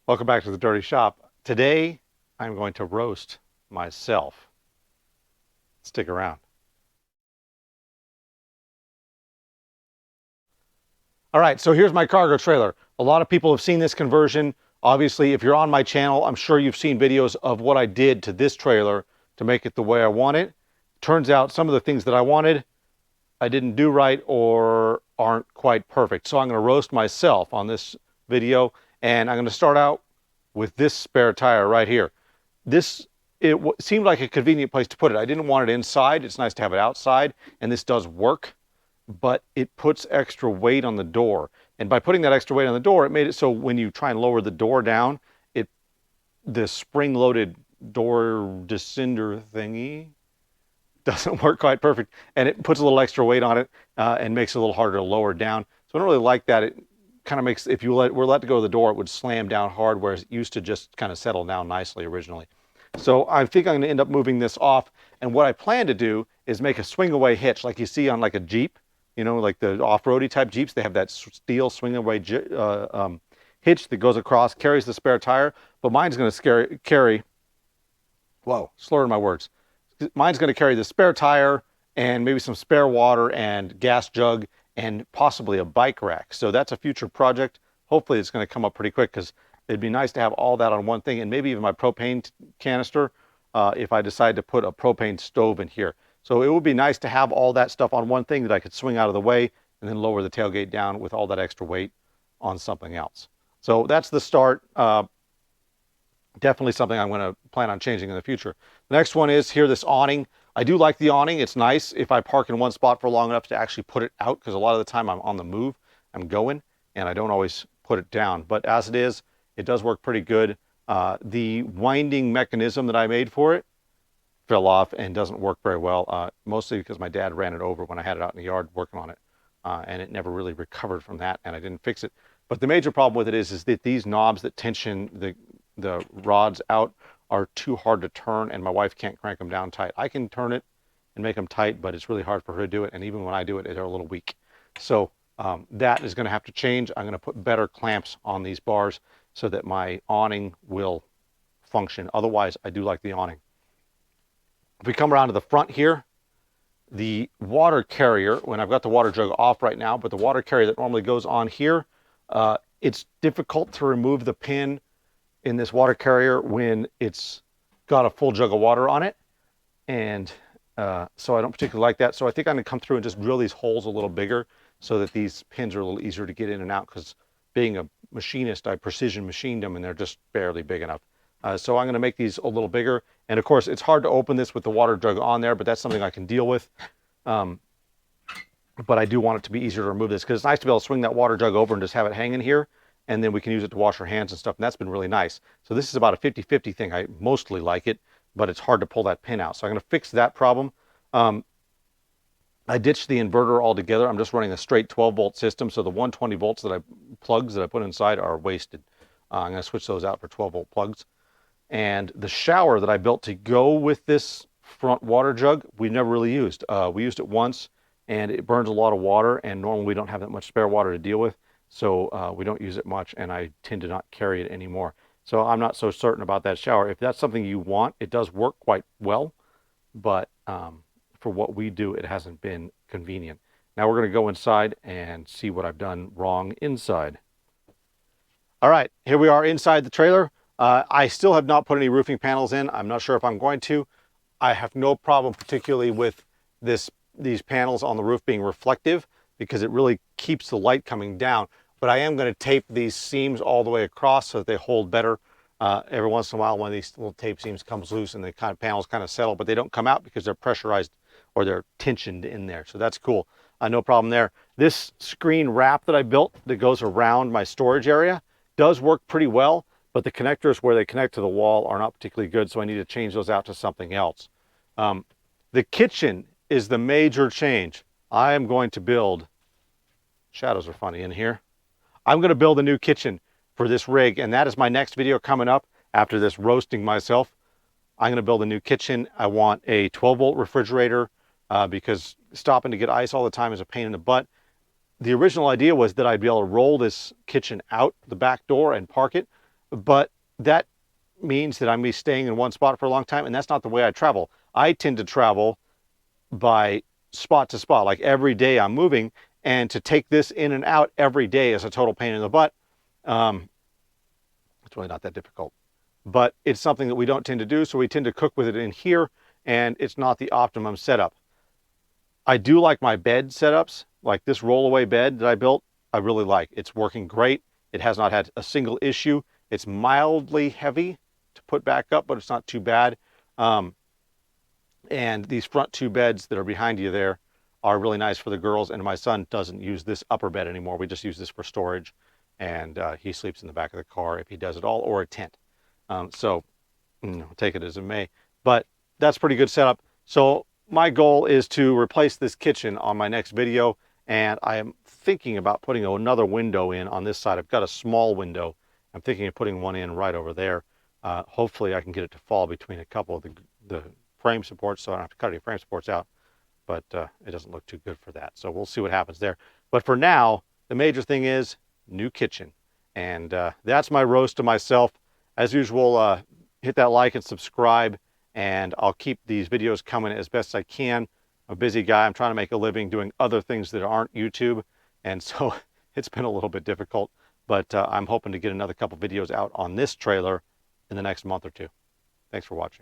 Welcome back to the Dirty Shop. Today, I'm going to roast myself. Stick around. All right, so here's my cargo trailer. A lot of people have seen this conversion. Obviously, if you're on my channel, I'm sure you've seen videos of what I did to this trailer to make it the way I want it. Turns out some of the things that I wanted, I didn't do right or aren't quite perfect. So I'm going to roast myself on this video, and I'm going to start out with this spare tire right here. This seemed like a convenient place to put it. I didn't want it inside. It's nice to have it outside, and this does work, but it puts extra weight on the door. And by putting that extra weight on the door, it made it so when you try and lower the door down, the spring-loaded door descender thingy doesn't work quite perfect, and it puts a little extra weight on it and makes it a little harder to lower down. So I don't really like that. It kind of makes, if you were let to go to the door, it would slam down hard, whereas it used to just kind of settle down nicely originally. So I think I'm going to end up moving this off, and what I plan to do is make a swing-away hitch like you see on like a Jeep, you know, like the off-roady type Jeeps. They have that steel swing-away hitch that goes across, carries the spare tire, but mine's going to carry, whoa, slurring my words. Mine's going to carry the spare tire and maybe some spare water and gas jug and possibly a bike rack. So that's a future project. Hopefully it's going to come up pretty quick, because it'd be nice to have all that on one thing, and maybe even my propane canister if I decide to put a propane stove in here. So it would be nice to have all that stuff on one thing that I could swing out of the way and then lower the tailgate down with all that extra weight on something else. So that's the start. Definitely something I'm going to plan on changing in the future. The next one is here, this awning. I do like the awning. It's nice if I park in one spot for long enough to actually put it out, because a lot of the time I'm on the move, I'm going, and I don't always put it down. But as it does work pretty good. The winding mechanism that I made for it fell off and doesn't work very well, mostly because my dad ran it over when I had it out in the yard working on it, and it never really recovered from that, and I didn't fix it. But the major problem with it is that these knobs that tension the rods out are too hard to turn, and my wife can't crank them down tight. I can turn it and make them tight, but it's really hard for her to do it, and even when I do it, they're a little weak. So that is going to have to change. I'm going to put better clamps on these bars so that my awning will function. Otherwise, I do like the awning. If we come around to the front here, the water carrier, when I've got the water jug off right now, but the water carrier that normally goes on here, it's difficult to remove the pin in this water carrier when it's got a full jug of water on it, and so I don't particularly like that. So I think I'm going to come through and just drill these holes a little bigger so that these pins are a little easier to get in and out, because being a machinist, I precision machined them and they're just barely big enough. So I'm going to make these a little bigger, and of course it's hard to open this with the water jug on there, but that's something I can deal with. But I do want it to be easier to remove this, because it's nice to be able to swing that water jug over and just have it hanging here, and then we can use it to wash our hands and stuff, and that's been really nice. So this is about a 50-50 thing. I mostly like it, but it's hard to pull that pin out. So I'm going to fix that problem. I ditched the inverter altogether. I'm just running a straight 12-volt system, so the 120 volts plugs that I put inside are wasted. I'm going to switch those out for 12-volt plugs. And the shower that I built to go with this front water jug, we never really used. We used it once, and it burns a lot of water, and normally we don't have that much spare water to deal with. So we don't use it much, and I tend to not carry it anymore. So I'm not so certain about that shower. If that's something you want, it does work quite well, but for what we do, it hasn't been convenient. Now we're going to go inside and see what I've done wrong inside. All right, here we are inside the trailer. I still have not put any roofing panels in. I'm not sure if I'm going to. I have no problem particularly with these panels on the roof being reflective, because it really keeps the light coming down. But I am going to tape these seams all the way across so that they hold better. Every once in a while, one of these little tape seams comes loose and the panels kind of settle, but they don't come out because they're pressurized or they're tensioned in there. So that's cool. No problem there. This screen wrap that I built that goes around my storage area does work pretty well, but the connectors where they connect to the wall are not particularly good, so I need to change those out to something else. The kitchen is the major change. I am going to build, shadows are funny in here. I'm going to build a new kitchen for this rig, and that is my next video coming up after this roasting myself. I'm going to build a new kitchen. I want a 12-volt refrigerator because stopping to get ice all the time is a pain in the butt. The original idea was that I'd be able to roll this kitchen out the back door and park it, but that means that I'm going to be staying in one spot for a long time, and that's not the way I travel. I tend to travel by spot to spot, like every day I'm moving, and to take this in and out every day is a total pain in the butt. Um, it's really not that difficult, but it's something that we don't tend to do, so we tend to cook with it in here, and it's not the optimum setup. I do like my bed setups, like this rollaway bed that I built. I really like. It's working great. It has not had a single issue. It's mildly heavy to put back up, but it's not too bad. Um, and these front two beds that are behind you there are really nice for the girls. And my son doesn't use this upper bed anymore. We just use this for storage. And he sleeps in the back of the car if he does at all, or a tent. So take it as it may. But that's pretty good setup. So my goal is to replace this kitchen on my next video. And I am thinking about putting another window in on this side. I've got a small window. I'm thinking of putting one in right over there. Hopefully I can get it to fall between a couple of the frame supports, so I don't have to cut any frame supports out, but it doesn't look too good for that. So we'll see what happens there. But for now, the major thing is new kitchen. And that's my roast to myself. As usual, hit that like and subscribe, and I'll keep these videos coming as best I can. I'm a busy guy. I'm trying to make a living doing other things that aren't YouTube, and so it's been a little bit difficult, but I'm hoping to get another couple videos out on this trailer in the next month or two. Thanks for watching.